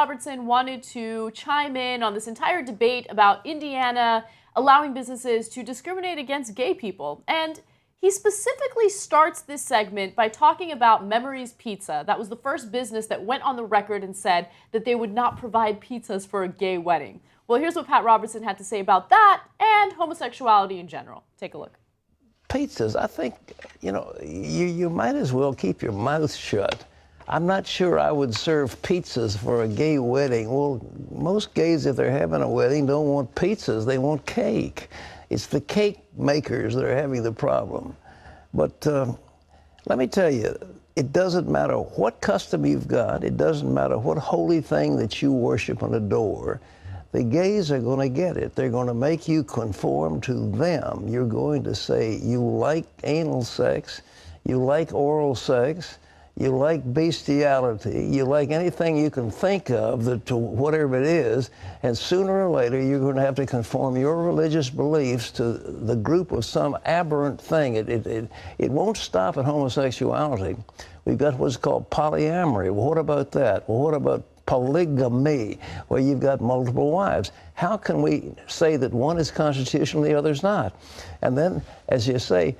Robertson wanted to chime in on this entire debate about Indiana allowing businesses to discriminate against gay people. And he specifically starts this segment by talking about Memories Pizza. That was the first business that went on the record and said that they would not provide pizzas for a gay wedding. Well, here's what Pat Robertson had to say about that and homosexuality in general. Take a look. Pizzas, I think, you might as well keep your mouth shut. I'm not sure I would serve pizzas for a gay wedding. Well, most gays, if they're having a wedding, don't want pizzas. They want cake. It's the cake makers that are having the problem. But let me tell you, it doesn't matter what custom you've got. It doesn't matter what holy thing that you worship and adore. The gays are going to get it. They're going to make you conform to them. You're going to say you like anal sex, you like oral sex, you like bestiality, you like anything you can think of to whatever it is, and sooner or later you're going to have to conform your religious beliefs to the group of some aberrant thing. It won't stop at homosexuality. We've got what's called polyamory. Well, what about that? Well, what about polygamy, where you've got multiple wives? How can we say that one is constitutional, the other's not? And then, as you say,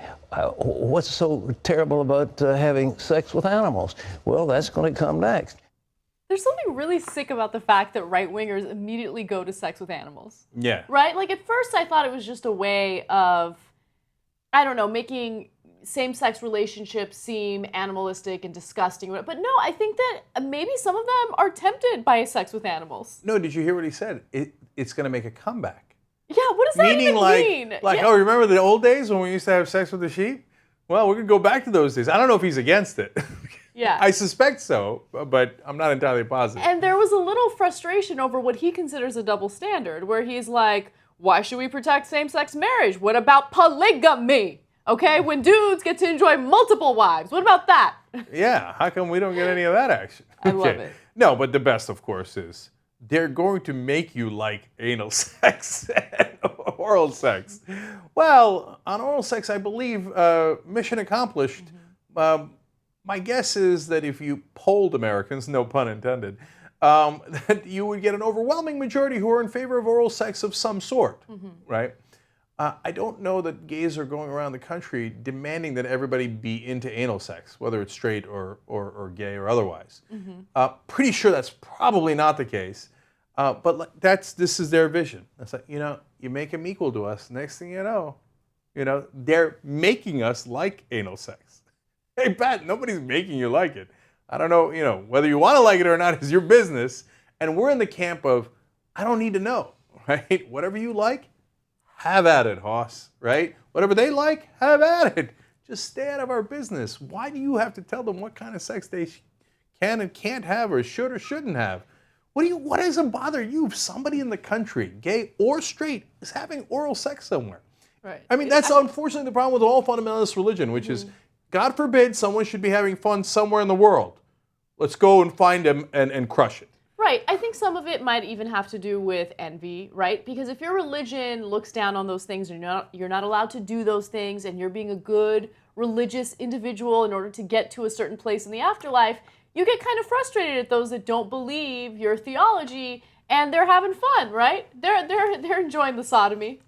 what's so terrible about having sex with animals? Well, that's going to come next. There's something really sick about the fact that right-wingers immediately go to sex with animals. Yeah. Right? Like, at first I thought it was just a way of, I don't know, making same-sex relationships seem animalistic and disgusting. But no, I think that maybe some of them are tempted by sex with animals. No, did you hear what he said? It's going to make a comeback. Yeah, what does that even mean? Like, yeah. Oh, remember the old days when we used to have sex with the sheep? Well, we're going to go back to those days. I don't know if he's against it. Yeah. I suspect so, but I'm not entirely positive. And there was a little frustration over what he considers a double standard, where he's like, why should we protect same-sex marriage? What about polygamy? Okay, when dudes get to enjoy multiple wives, what about that? Yeah, how come we don't get any of that action? I love it. No, but the best, of course, is they're going to make you like anal sex and oral sex. Well, on oral sex, I believe, mission accomplished. My guess is that if you polled Americans, no pun intended, that you would get an overwhelming majority who are in favor of oral sex of some sort, right? I don't know that gays are going around the country demanding that everybody be into anal sex, whether it's straight or gay or otherwise. Pretty sure that's probably not the case. But this is their vision. It's like, you make them equal to us. Next thing you know, they're making us like anal sex. Hey, Pat, nobody's making you like it. I don't know, whether you want to like it or not is your business. And we're in the camp of, I don't need to know, right? Whatever you like, have at it, Hoss, right? Whatever they like, have at it. Just stay out of our business. Why do you have to tell them what kind of sex they can and can't have or should or shouldn't have? What doesn't bother you if somebody in the country, gay or straight, is having oral sex somewhere? Right. I mean, that's unfortunately the problem with all fundamentalist religion, which is, God forbid someone should be having fun somewhere in the world. Let's go and find him and crush it. Right. I think some of it might even have to do with envy, right? Because if your religion looks down on those things and you're not allowed to do those things and you're being a good religious individual in order to get to a certain place in the afterlife, you get kind of frustrated at those that don't believe your theology and they're having fun, right? They're enjoying the sodomy.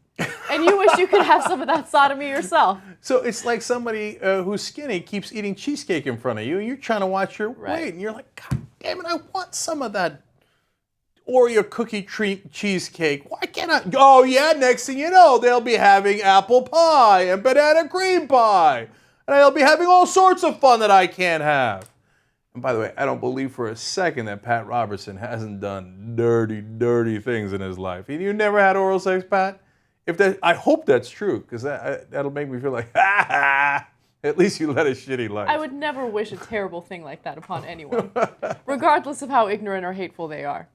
And you wish you could have some of that sodomy yourself. So it's like somebody who's skinny keeps eating cheesecake in front of you and you're trying to watch your weight and you're like, God damn it, I want some of that Oreo cookie treat cheesecake. Why can't I? Oh yeah, next thing you know, they'll be having apple pie and banana cream pie. And they'll be having all sorts of fun that I can't have. And by the way, I don't believe for a second that Pat Robertson hasn't done dirty, dirty things in his life. You never had oral sex, Pat? I hope that's true, because that'll make me feel like, at least you led a shitty life. I would never wish a terrible thing like that upon anyone, regardless of how ignorant or hateful they are.